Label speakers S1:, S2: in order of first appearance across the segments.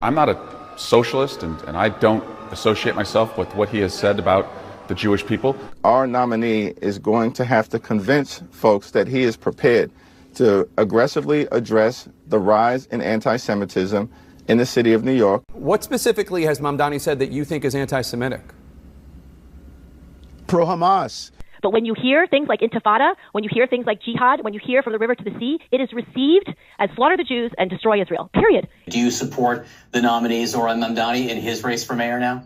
S1: I'm not a socialist, and I don't associate myself with what he has said about the Jewish people.
S2: Our nominee is going to have to convince folks that he is prepared to aggressively address the rise in anti-Semitism in the city of New York.
S3: What specifically has Mamdani said that you think is anti-Semitic?
S4: Pro-Hamas.
S5: But when you hear things like intifada, when you hear things like jihad, when you hear from the river to the sea, it is received as slaughter the Jews and destroy Israel, period.
S6: Do you support the nominee Zoran Mamdani in his race for mayor now?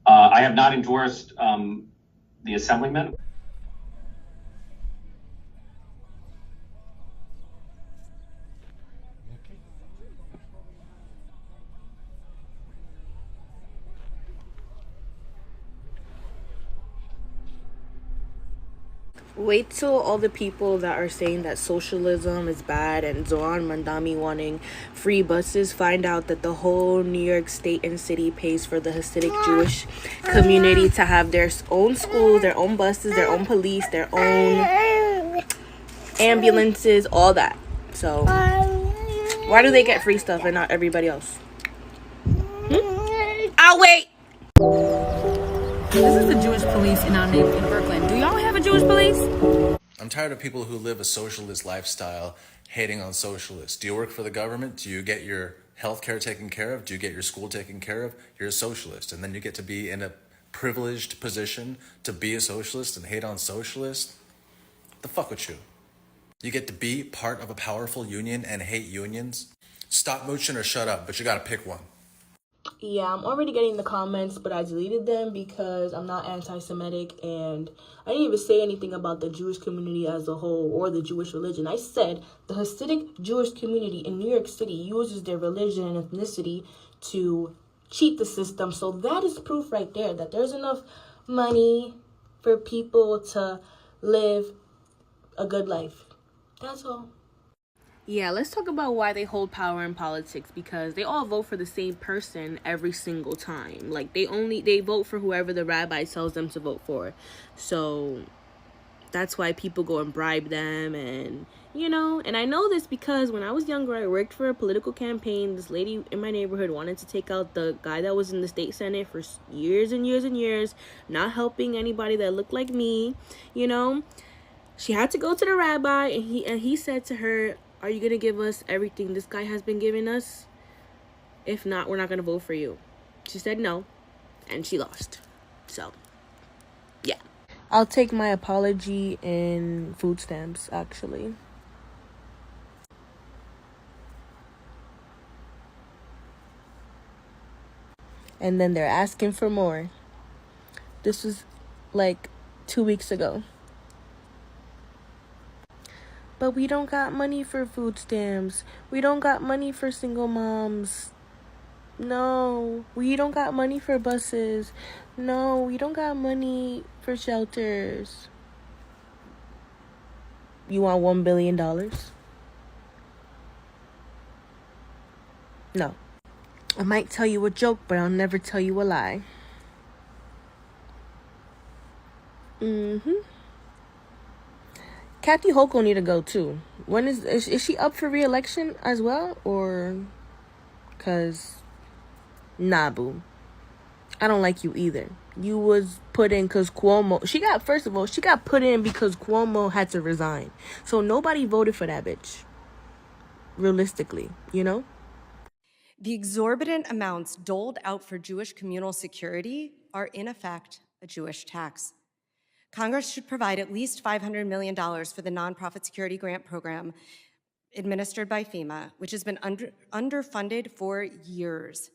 S7: I have not endorsed the assemblyman.
S8: Wait till all the people that are saying that socialism is bad and Zoran Mandami wanting free buses find out that the whole New York state and city pays for the Hasidic Jewish community to have their own schools, their own buses, their own police, their own ambulances, all that. So why do they get free stuff and not everybody else? I'll wait.
S9: This is the Jewish police in our neighborhood in Brooklyn. Do y'all have a Jewish police?
S10: I'm tired of people who live a socialist lifestyle hating on socialists. Do you work for the government? Do you get your health care taken care of? Do you get your school taken care of? You're a socialist. And then you get to be in a privileged position to be a socialist and hate on socialists? The fuck with you. You get to be part of a powerful union and hate unions? Stop mooching or shut up, but you gotta pick one.
S8: Yeah, I'm already getting the comments, but I deleted them because I'm not anti-Semitic, and I didn't even say anything about the Jewish community as a whole or the Jewish religion. I said the Hasidic Jewish community in New York City uses their religion and ethnicity to cheat the system. So that is proof right there that there's enough money for people to live a good life. That's all. Yeah, let's talk about why they hold power in politics, because they all vote for the same person every single time. Like, they vote for whoever the rabbi tells them to vote for. So that's why people go and bribe them, and and I know this because when I was younger, I worked for a political campaign. This lady in my neighborhood wanted to take out the guy that was in the state senate for years and years and years, not helping anybody that looked like me. She had to go to the rabbi, and he said to her, "Are you going to give us everything this guy has been giving us? If not, we're not going to vote for you." She said no, and she lost. So, yeah. I'll take my apology in food stamps, actually. And then they're asking for more. This was like 2 weeks ago. But we don't got money for food stamps. We don't got money for single moms. No, we don't got money for buses. No, we don't got money for shelters. You want $1 billion? No. I might tell you a joke, but I'll never tell you a lie. Kathy Hochul need to go too. When is she up for re-election as well, or? Cause, nah, boo. I don't like you either. You was put in because Cuomo. She got put in because Cuomo had to resign. So nobody voted for that bitch. Realistically,
S11: The exorbitant amounts doled out for Jewish communal security are in effect a Jewish tax. Congress should provide at least $500 million for the Nonprofit Security Grant Program administered by FEMA, which has been underfunded for years,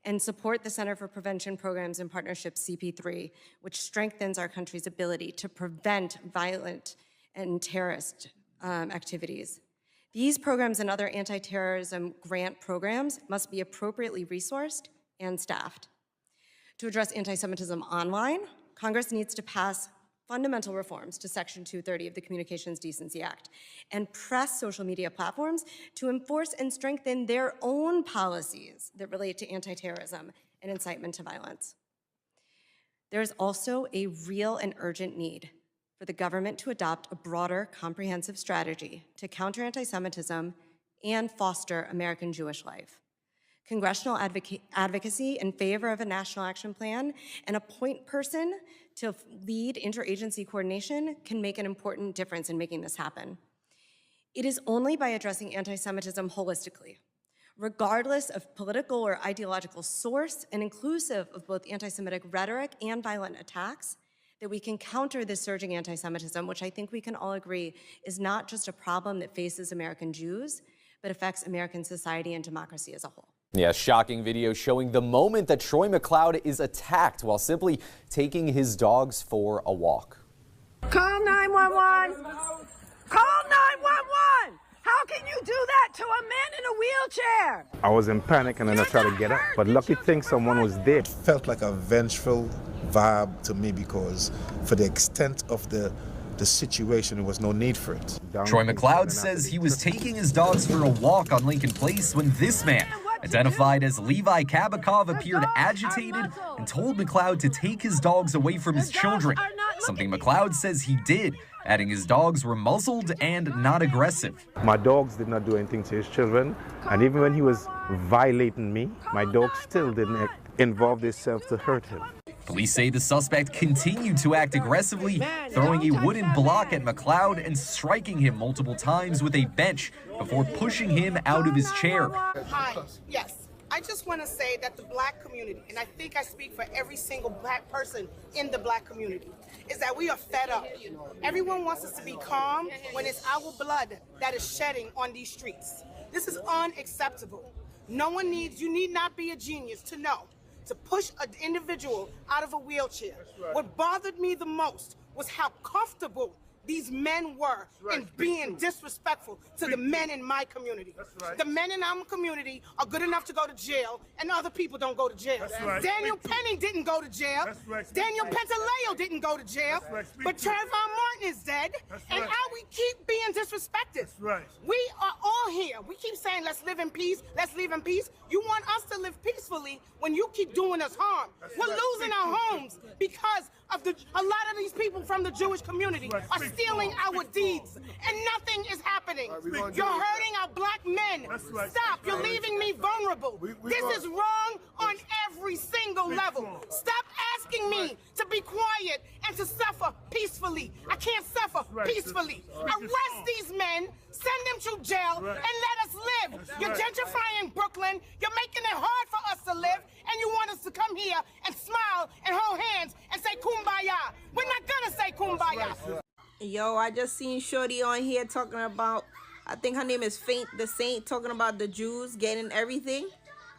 S11: and support the Center for Prevention Programs and Partnerships, CP3, which strengthens our country's ability to prevent violent and terrorist activities. These programs and other anti-terrorism grant programs must be appropriately resourced and staffed. To address anti-Semitism online, Congress needs to pass fundamental reforms to Section 230 of the Communications Decency Act and press social media platforms to enforce and strengthen their own policies that relate to anti-terrorism and incitement to violence. There is also a real and urgent need for the government to adopt a broader, comprehensive strategy to counter anti-Semitism and foster American Jewish life. Congressional advocacy in favor of a national action plan and a point person to lead interagency coordination can make an important difference in making this happen. It is only by addressing anti-Semitism holistically, regardless of political or ideological source and inclusive of both anti-Semitic rhetoric and violent attacks, that we can counter this surging anti-Semitism, which I think we can all agree is not just a problem that faces American Jews, but affects American society and democracy as a whole.
S4: Yeah, shocking video showing the moment that Troy McCloud is attacked while simply taking his dogs for a walk.
S12: Call 911. Call 911. How can you do that to a man in a wheelchair?
S13: I was in panic and then I tried to get up, but lucky thing someone was there.
S14: It felt like a vengeful vibe to me because for the extent of the situation, there was no need for it.
S15: Troy McCloud says he was taking his dogs for a walk on Lincoln Place when this man, identified as Levi Kabakov, appeared agitated and told McCloud to take his dogs away from his children, something McCloud says he did, adding his dogs were muzzled and not aggressive.
S13: My dogs did not do anything to his children, and even when he was violating me, my dogs still didn't involve themselves to hurt him.
S15: Police say the suspect continued to act aggressively, throwing a wooden block at McCloud and striking him multiple times with a bench before pushing him out of his chair.
S16: Hi, yes. I just want to say that the black community, and I think I speak for every single black person in the black community, is that we are fed up. Everyone wants us to be calm when it's our blood that is shedding on these streets. This is unacceptable. You need not be a genius to know. To push an individual out of a wheelchair. What bothered me the most was how comfortable these men were in being disrespectful to the men in my community. The men in our community are good enough to go to jail, and other people don't go to jail. Daniel Penny didn't go to jail. Daniel Pentaleo didn't go to jail. But Trayvon Martin is dead, and now we keep being disrespected. We are all here. We keep saying, let's live in peace, let's live in peace. You want us to live peacefully when you keep doing us harm. We're losing our homes because of a lot of these people from the Jewish community are stealing our deeds, and nothing is happening. You're hurting our black men. Stop. You're leaving me vulnerable. This is wrong on every single level. Stop asking me to be quiet and to suffer peacefully. I can't suffer peacefully. Arrest these men, send them to jail, and let us live. You're gentrifying Brooklyn. You're making it hard for us to live, and you want us to come here and smile and hold hands and say kumbaya. We're not gonna say kumbaya.
S17: Yo, I just seen Shorty on here talking about, I think her name is Faint the Saint, talking about the Jews getting everything.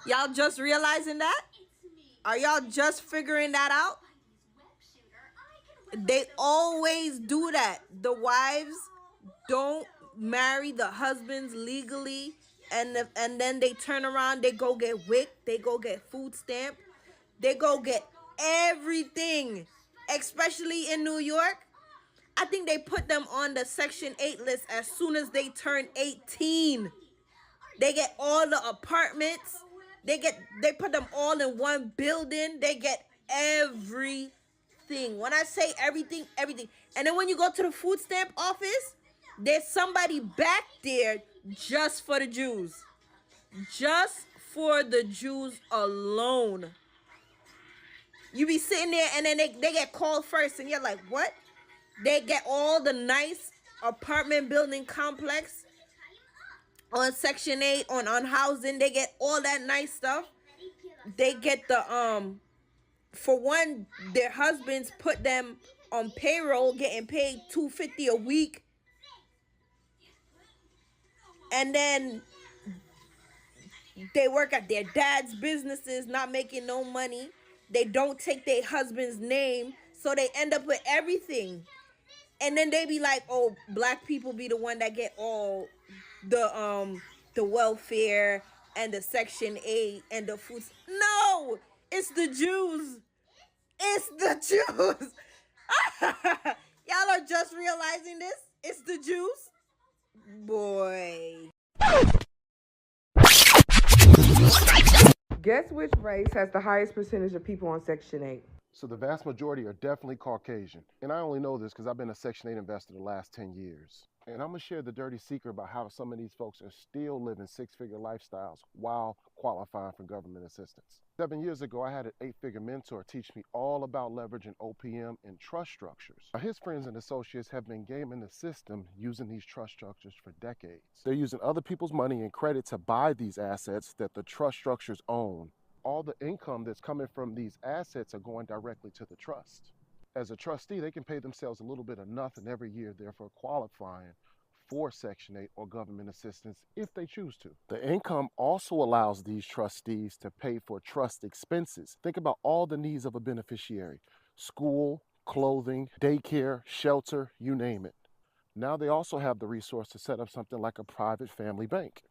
S17: Y'all just realizing that? Are y'all just figuring that out? They always do that. The wives don't marry the husbands legally, and then they turn around, they go get WIC, they go get food stamp, they go get everything, especially in New York. I think they put them on the Section 8 list as soon as they turn 18. They get all the apartments. They put them all in one building. They get everything. When I say everything, everything. And then when you go to the food stamp office, there's somebody back there just for the Jews. Just for the Jews alone. You be sitting there and then they get called first and you're like, what? They get all the nice apartment building complex on Section 8, on housing. They get all that nice stuff. They get the, for one, their husbands put them on payroll, getting paid $250 a week. And then they work at their dad's businesses, not making no money. They don't take their husband's name, so they end up with everything. And then they be like, oh, black people be the one that get all the welfare and the Section 8 and the food. No, it's the Jews. It's the Jews. Y'all are just realizing this? It's the Jews? Boy.
S18: Guess which race has the highest percentage of people on Section 8? So the vast majority are definitely Caucasian. And I only know this because I've been a Section 8 investor the last 10 years. And I'm going to share the dirty secret about how some of these folks are still living six-figure lifestyles while qualifying for government assistance. 7 years ago, I had an 8-figure mentor teach me all about leveraging OPM and trust structures. Now, his friends and associates have been gaming the system using these trust structures for decades. They're using other people's money and credit to buy these assets that the trust structures own. All the income that's coming from these assets are going directly to the trust. As a trustee, they can pay themselves a little bit of nothing every year, therefore qualifying for Section 8 or government assistance if they choose to. The income also allows these trustees to pay for trust expenses. Think about all the needs of a beneficiary: school, clothing, daycare, shelter, you name it. Now they also have the resource to set up something like a private family bank.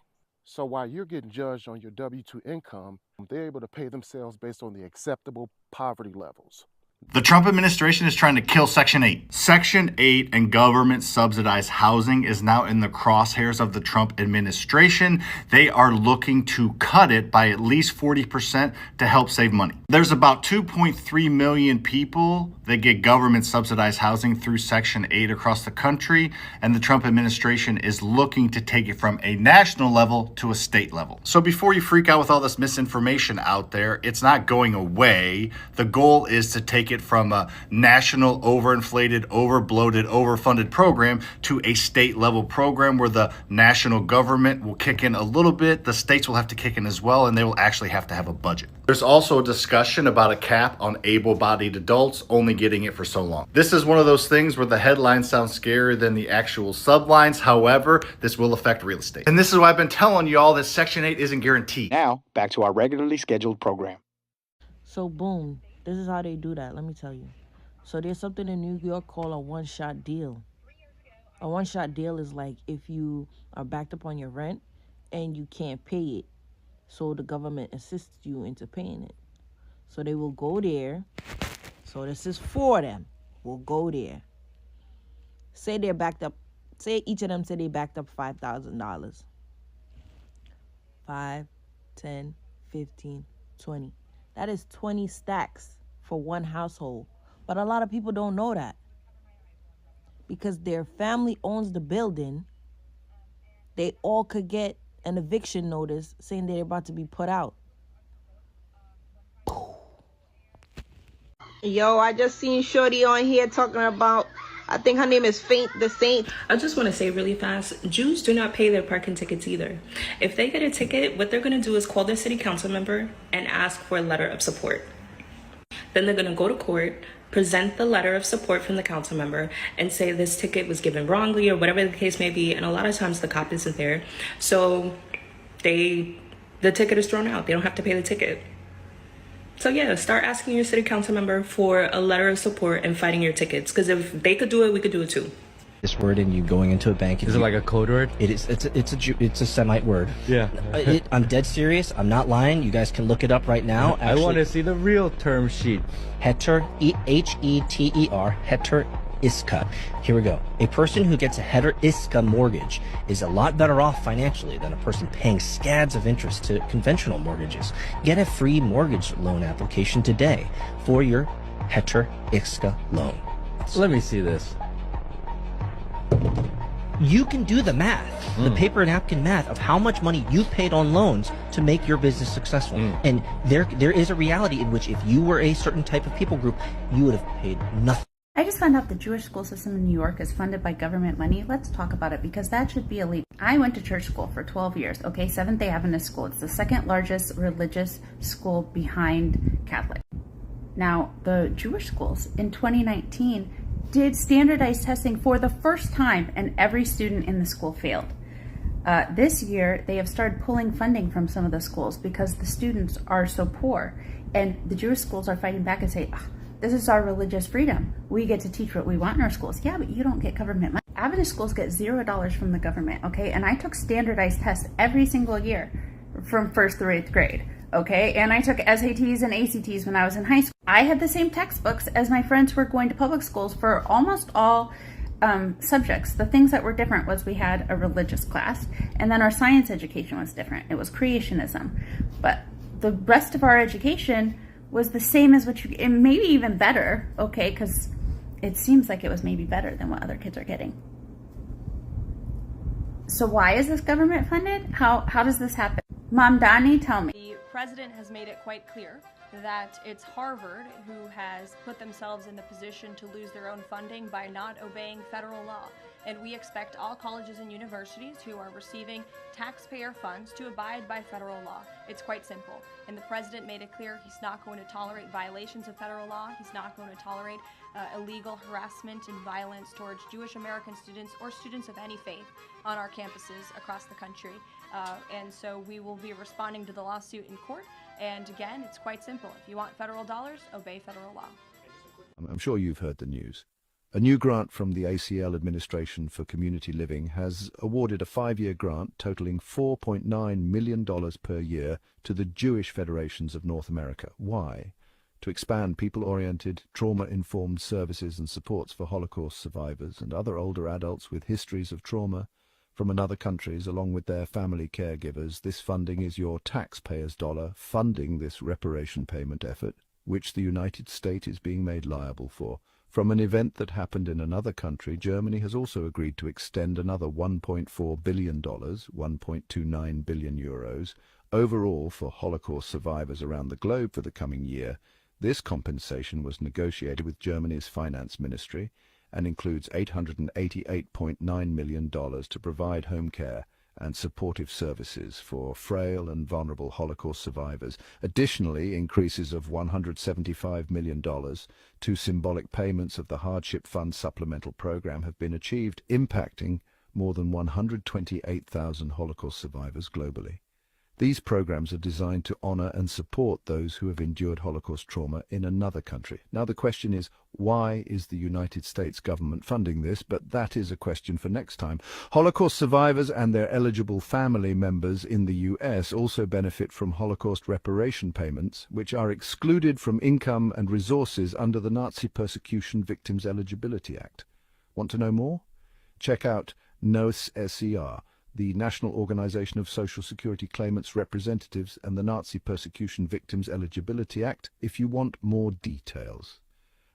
S18: So while you're getting judged on your W-2 income, they're able to pay themselves based on the acceptable poverty levels.
S19: The Trump administration is trying to kill Section 8. Section 8 and government subsidized housing is now in the crosshairs of the Trump administration. They are looking to cut it by at least 40% to help save money. There's about 2.3 million people that get government subsidized housing through Section 8 across the country, and the Trump administration is looking to take it from a national level to a state level. So before you freak out with all this misinformation out there, it's not going away. The goal is to take it from a national overinflated, overbloated, overfunded program to a state level program where the national government will kick in a little bit, the states will have to kick in as well, and they will actually have to have a budget. There's also a discussion about a cap on able-bodied adults only getting it for so long. This is one of those things where the headlines sound scarier than the actual sublines. However, this will affect real estate. And this is why I've been telling you all that Section 8 isn't guaranteed.
S20: Now, back to our regularly scheduled program.
S21: So boom, this is how they do that, let me tell you. So there's something in New York called a one-shot deal. A one-shot deal is like if you are backed up on your rent and you can't pay it, so the government assists you into paying it. So they will go there. So this is for them. Will go there. Say they're backed up. Say each of them say they backed up $5,000. 5, 10, 15, 20. That is 20 stacks for one household. But a lot of people don't know that. Because their family owns the building, they all could get an eviction notice saying they're about to be put out.
S17: Yo, I just seen Shorty on here talking about, I think her name is the Saint.
S22: I just want to say really fast, Jews do not pay their parking tickets either. If they get a ticket, what they're going to do is call their city council member and ask for a letter of support. Then they're going to go to court, present the letter of support from the council member, and say this ticket was given wrongly or whatever the case may be. And a lot of times the cop isn't there. So the ticket is thrown out. They don't have to pay the ticket. So yeah, start asking your city council member for a letter of support and fighting your tickets. Because if they could do it, we could do it too.
S23: This word and you going into a bank.
S24: Is it like a code word?
S23: It is. It's a Semite word.
S24: Yeah.
S23: I'm dead serious. I'm not lying. You guys can look it up right now.
S24: Actually, I want to see the real term sheet.
S23: Heter, Heter, heter iska. Here we go. A person who gets a heter iska mortgage is a lot better off financially than a person paying scads of interest to conventional mortgages. Get a free mortgage loan application today for your heter iska loan.
S24: Let me see this.
S23: You can do the math, the paper napkin math of how much money you paid on loans to make your business successful. And there is a reality in which if you were a certain type of people group, you would have paid nothing.
S25: I just found out the Jewish school system in New York is funded by government money. Let's talk about it because that should be illegal. I went to church school for 12 years, okay? Seventh-day Adventist school. It's the second largest religious school behind Catholic. Now, the Jewish schools in 2019 did standardized testing for the first time and every student in the school failed. This year, they have started pulling funding from some of the schools because the students are so poor. And the Jewish schools are fighting back and say, this is our religious freedom. We get to teach what we want in our schools. Yeah, but you don't get government money. Adventist schools get $0 from the government, okay? And I took standardized tests every single year from 1st through 8th grade, okay? And I took SATs and ACTs when I was in high school. I had the same textbooks as my friends who were going to public schools for almost all subjects. The things that were different was we had a religious class, and then our science education was different. It was creationism. But the rest of our education was the same as what you, and maybe even better, okay, because it seems like it was maybe better than what other kids are getting. So why is this government funded? How does this happen? Mamdani, tell me.
S1: The president has made it quite clear that it's Harvard who has put themselves in the position to lose their own funding by not obeying federal law. And we expect all colleges and universities who are receiving taxpayer funds to abide by federal law. It's quite simple. And the president made it clear he's not going to tolerate violations of federal law. He's not going to tolerate illegal harassment and violence towards Jewish American students or students of any faith on our campuses across the country. And so we will be responding to the lawsuit in court. And again, it's quite simple. If you want federal dollars, obey federal law.
S2: I'm sure you've heard the news. A new grant from the ACL Administration for Community Living has awarded a 5-year grant totaling $4.9 million per year to the Jewish Federations of North America. Why? To expand people-oriented, trauma-informed services and supports for Holocaust survivors and other older adults with histories of trauma from other countries, along with their family caregivers. This funding is your taxpayers' dollar funding this reparation payment effort, which the United States is being made liable for. From an event that happened in another country, Germany has also agreed to extend another $1.4 billion, 1.29 billion euros, overall for Holocaust survivors around the globe for the coming year. This compensation was negotiated with Germany's finance ministry and includes $888.9 million to provide home care and supportive services for frail and vulnerable Holocaust survivors. Additionally, increases of $175 million to symbolic payments of the Hardship Fund Supplemental Program have been achieved, impacting more than 128,000 Holocaust survivors globally. These programs are designed to honor and support those who have endured Holocaust trauma in another country. Now the question is, why is the United States government funding this? But that is a question for next time. Holocaust survivors and their eligible family members in the U.S. also benefit from Holocaust reparation payments, which are excluded from income and resources under the Nazi Persecution Victims Eligibility Act. Want to know more? Check out NOSSER, the National Organization of Social Security Claimants Representatives, and the Nazi Persecution Victims Eligibility Act if you want more details.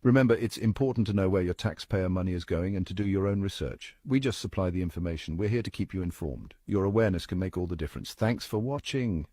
S2: Remember, it's important to know where your taxpayer money is going and to do your own research. We just supply the information. We're here to keep you informed. Your awareness can make all the difference. Thanks for watching.